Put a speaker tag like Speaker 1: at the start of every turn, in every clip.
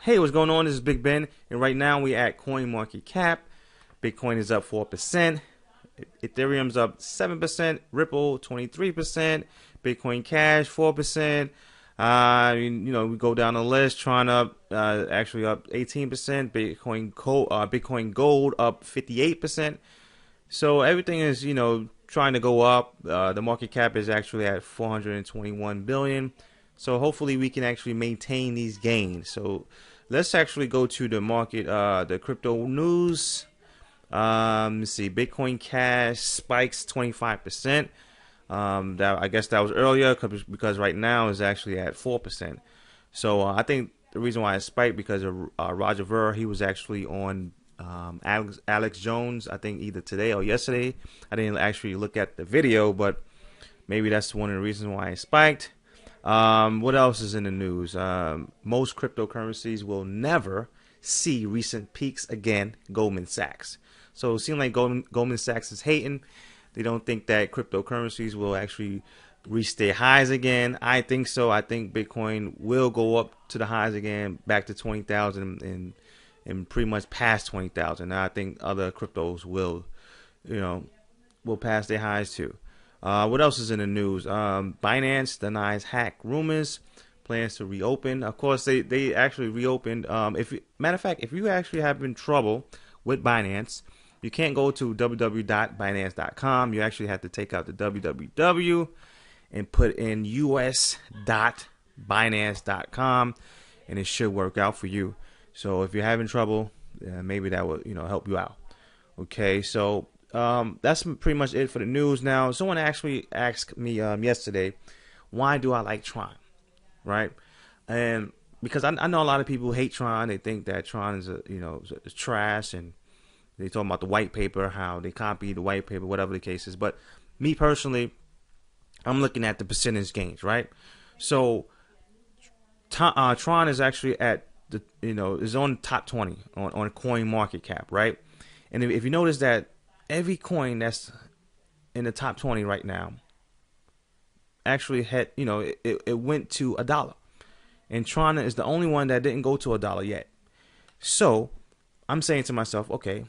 Speaker 1: Hey, what's going on? This is Big Ben, and right now we at Coin Market Cap. Bitcoin is up 4%, Ethereum's up 7%, Ripple 23%, Bitcoin Cash 4%. We go down the list. Tron up, actually up 18%. Bitcoin Gold up 58%. So everything is, trying to go up. The market cap is actually at 421 billion. So hopefully we can actually maintain these gains. So let's actually go to the market, the crypto news. Let's see, Bitcoin Cash spikes 25%. I guess that was earlier because right now is actually at 4%. So I think the reason why it spiked because of Roger Ver. He was actually on Alex Jones, I think either today or yesterday. I didn't actually look at the video, but maybe that's one of the reasons why it spiked. What else is in the news? Most cryptocurrencies will never see recent peaks again, Goldman Sachs. So it seems like Goldman Sachs is hating. They don't think that cryptocurrencies will actually reach their highs again. I think so. I think Bitcoin will go up to the highs again, back to 20,000 and pretty much past 20,000. Now I think other cryptos will pass their highs too. What else is in the news? Binance denies hack rumors, plans to reopen. Of course, they actually reopened. Matter of fact, if you actually have been trouble with Binance, you can't go to www.binance.com. You actually have to take out the www and put in us.binance.com, and it should work out for you. So if you're having trouble, maybe that will help you out. Okay, so that's pretty much it for the news. Now, someone actually asked me yesterday, why do I like Tron, right? And because I know a lot of people hate Tron. They think that Tron is is trash, and they talk about the white paper, how they copy the white paper, whatever the case is. But me personally, I'm looking at the percentage gains, right? So Tron is actually at the is on top 20 on coin market cap, right? And if you notice that every coin that's in the top 20 right now actually had it went to $1, and Tron is the only one that didn't go to $1 yet. So I'm saying to myself, okay,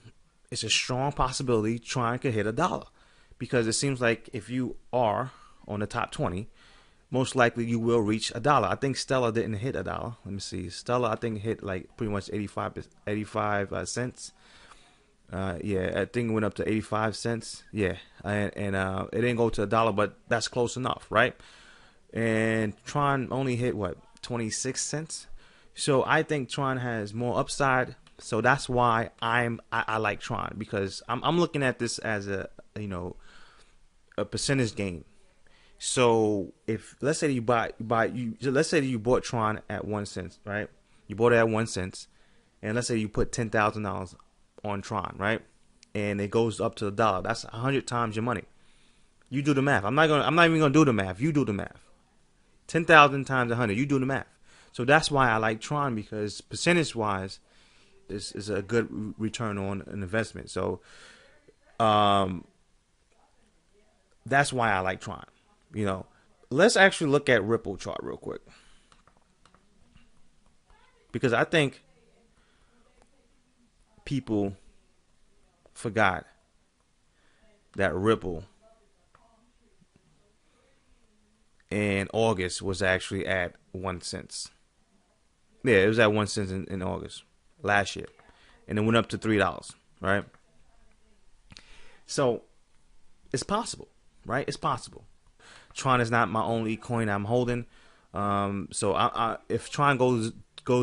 Speaker 1: it's a strong possibility Tron could hit $1, because it seems like if you are on the top 20, most likely you will reach $1. I think Stellar didn't hit $1. Let me see. Stellar, I think, hit like pretty much 85 cents. Yeah, I think it went up to 85 cents. Yeah, and it didn't go to $1, but that's close enough, right? And Tron only hit what, 26 cents. So I think Tron has more upside. So that's why I like Tron, because I'm looking at this as a percentage gain. So if let's say you let's say you bought Tron at 1 cent, right? You bought it at 1 cent, and let's say you put $10,000 on Tron, right? And it goes up to $1. That's 100 times your money. You do the math. I'm not even gonna do the math. You do the math. 10,000 times 100. You do the math. So that's why I like Tron, because percentage wise, is a good return on an investment. So that's why I like Tron. Let's actually look at Ripple chart real quick, because I think people forgot that Ripple in August was actually at 1 cent. Yeah, it was at 1 cent in August last year, and it went up to $3, right? So it's possible, right? It's possible. Tron is not my only coin I'm holding. So if Tron goes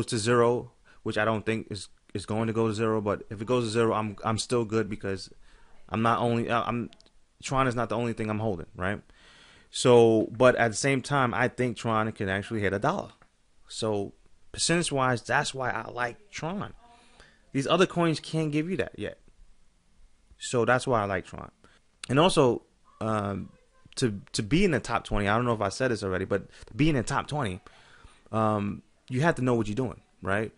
Speaker 1: to zero, which I don't think is going to go to zero, but if it goes to zero, I'm still good, because Tron is not the only thing I'm holding, right? So, but at the same time, I think Tron can actually hit $1. So percentage wise, that's why I like Tron. These other coins can't give you that yet. So that's why I like Tron. And also, to be in the top 20, I don't know if I said this already, but to be in the top 20, you have to know what you're doing, right?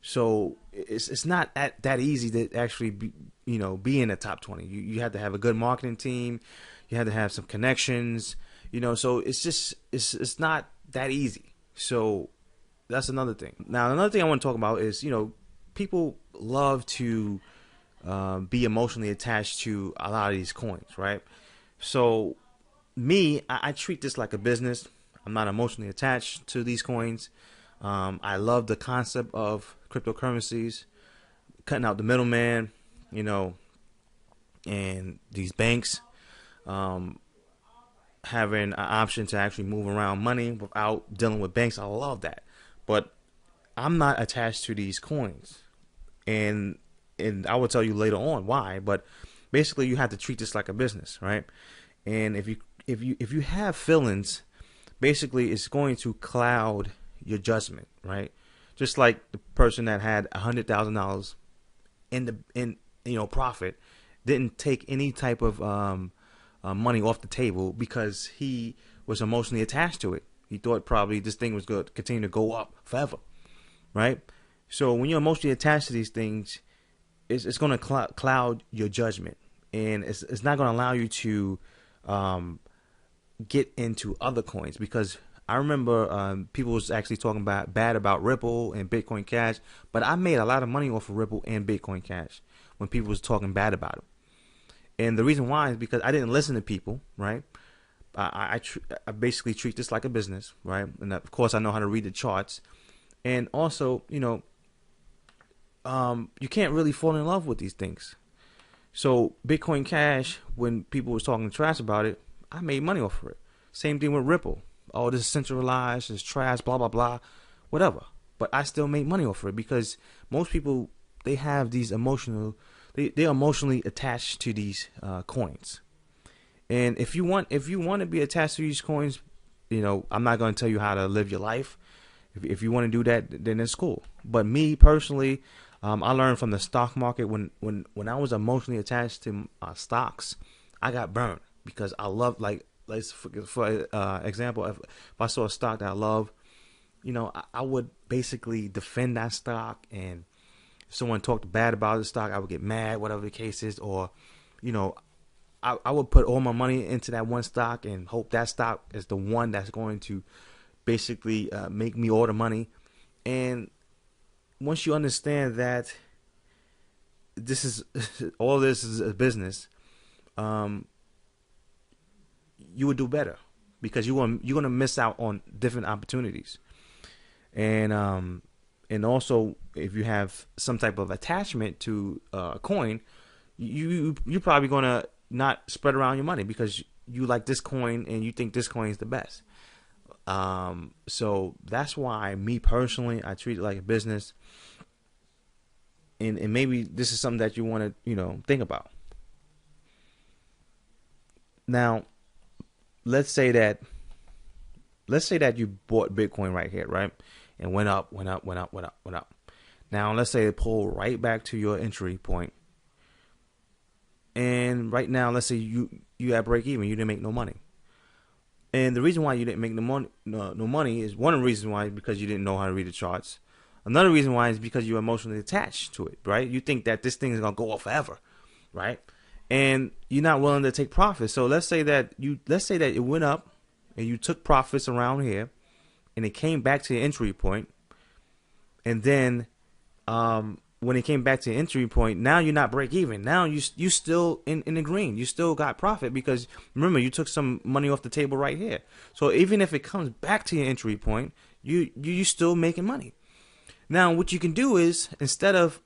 Speaker 1: So it's not that easy to actually be in the top 20. You have to have a good marketing team. You have to have some connections. So it's not that easy. So that's another thing. Now, another thing I want to talk about is, people love to be emotionally attached to a lot of these coins, right? So me, I treat this like a business. I'm not emotionally attached to these coins. I love the concept of cryptocurrencies, cutting out the middleman, and these banks having an option to actually move around money without dealing with banks. I love that. But I'm not attached to these coins. And I will tell you later on why, but basically you have to treat this like a business, right? And if you have feelings, basically it's going to cloud your judgment, right? Just like the person that had $100,000 in profit didn't take any type of money off the table because he was emotionally attached to it. He thought probably this thing was going to continue to go up forever, right? So when you're emotionally attached to these things, it's going to cloud your judgment, and it's not going to allow you to get into other coins. Because I remember people was actually talking bad about Ripple and Bitcoin Cash, but I made a lot of money off of Ripple and Bitcoin Cash when people was talking bad about it. And the reason why is because I didn't listen to people, right? I basically treat this like a business, right? And of course I know how to read the charts, and also you can't really fall in love with these things. So Bitcoin Cash, when people was talking trash about it, I made money off of it. Same thing with Ripple. Oh, this is centralized, it's trash, blah blah blah, whatever. But I still made money off of it because most people, they have these they're emotionally attached to these coins. And if you want to be attached to these coins, I'm not going to tell you how to live your life. If you want to do that, then it's cool. But me personally, I learned from the stock market when I was emotionally attached to stocks, I got burned because I love, like, for example, if I saw a stock that I love, I would basically defend that stock, and if someone talked bad about the stock, I would get mad, whatever the case is, or I would put all my money into that one stock and hope that stock is the one that's going to basically make me all the money. And once you understand that this is all this is a business, you would do better because you're gonna miss out on different opportunities. And also, if you have some type of attachment to a coin, you're probably gonna not spread around your money because you like this coin and you think this coin is the best. So that's why, me personally, I treat it like a business. And maybe this is something that you want to, think about. Now, let's say that you bought Bitcoin right here, right? And went up. Now, let's say it pulled right back to your entry point. And right now, let's say you at break even, you didn't make no money. And the reason why you didn't make no money is, one of the reasons why is because you didn't know how to read the charts. Another reason why is because you're emotionally attached to it, right? You think that this thing is gonna go up forever, right? And you're not willing to take profits. So let's say that it went up and you took profits around here, and it came back to the entry point, and then when it came back to the entry point, now you're not break even. Now you still in the green. You still got profit because, remember, you took some money off the table right here. So even if it comes back to your entry point, you still making money. Now what you can do is, instead of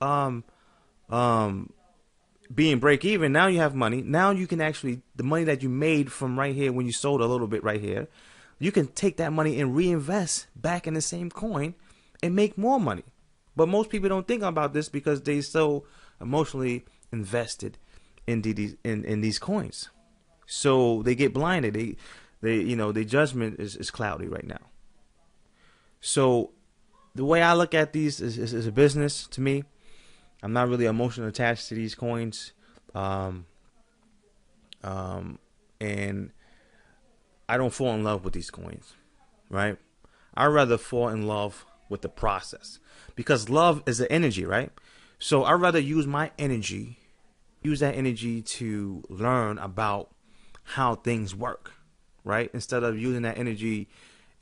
Speaker 1: being break even, now you have money. Now you can actually, the money that you made from right here when you sold a little bit right here, you can take that money and reinvest back in the same coin and make more money. But most people don't think about this because they so emotionally invested in these coins. So they get blinded. Their judgment is cloudy right now. So the way I look at these is a business to me. I'm not really emotionally attached to these coins. And I don't fall in love with these coins, right? I'd rather fall in love with the process, because love is an energy, right? So I'd rather use that energy to learn about how things work, right? Instead of using that energy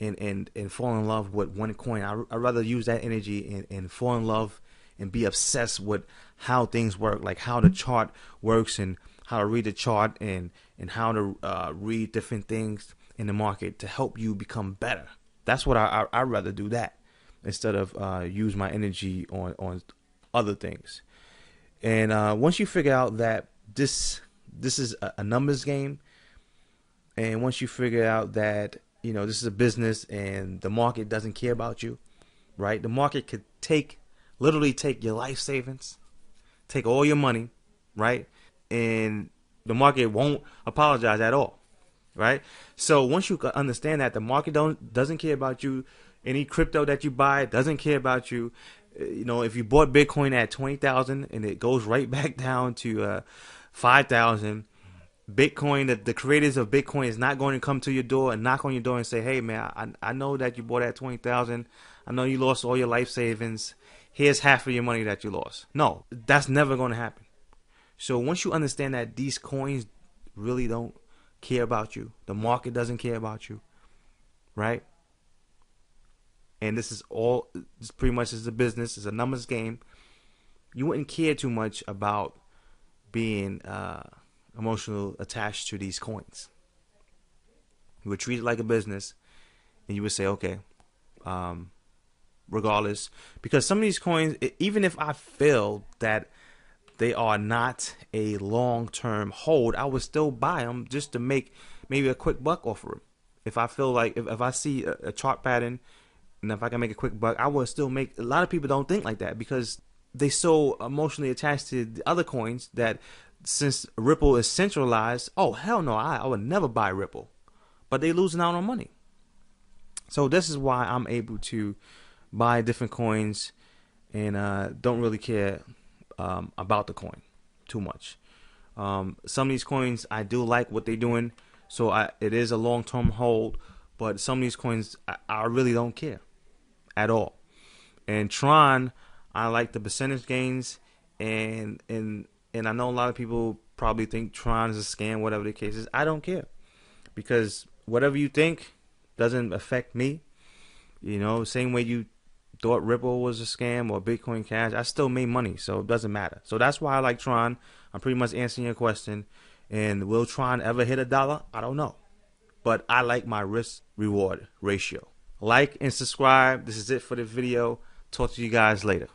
Speaker 1: and fall in love with one coin. I'd rather use that energy and fall in love and be obsessed with how things work, like how the chart works and how to read the chart and how to read different things in the market to help you become better. That's what I'd rather do that instead of use my energy on other things. And once you figure out that this is a numbers game, and once you figure out that this is a business and the market doesn't care about you, right? The market could literally take your life savings, take all your money, right? And the market won't apologize at all, right? So once you understand that the market doesn't care about you, any crypto that you buy doesn't care about you. If you bought Bitcoin at 20,000 and it goes right back down to 5,000, Bitcoin, the creators of Bitcoin is not going to come to your door and knock on your door and say, hey man, I know that you bought at 20,000. I know you lost all your life savings. Here's half of your money that you lost. No, that's never going to happen. So once you understand that these coins really don't care about you, the market doesn't care about you, right? And this pretty much is a business, it's a numbers game. You wouldn't care too much about being emotional attached to these coins. You would treat it like a business, and you would say, okay, regardless, because some of these coins, even if I feel that they are not a long-term hold, I would still buy them just to make maybe a quick buck off of them. If I feel like if I see a chart pattern and if I can make a quick buck, I will still make. A lot of people don't think like that because they so emotionally attached to the other coins that since Ripple is centralized, oh hell no, I would never buy Ripple, but they losing out on money. So this is why I'm able to buy different coins and don't really care about the coin too much. Some of these coins I do like what they're doing, so it is a long-term hold, but some of these coins I really don't care at all. And Tron, I like the percentage gains, and I know a lot of people probably think Tron is a scam, whatever the case is. I don't care, because whatever you think doesn't affect me. Same way you thought Ripple was a scam or Bitcoin Cash, I still made money, so it doesn't matter. So that's why I like Tron. I'm pretty much answering your question. And will Tron ever hit $1? I don't know, but I like my risk reward ratio. Like and subscribe. This is it for the video. Talk to you guys later.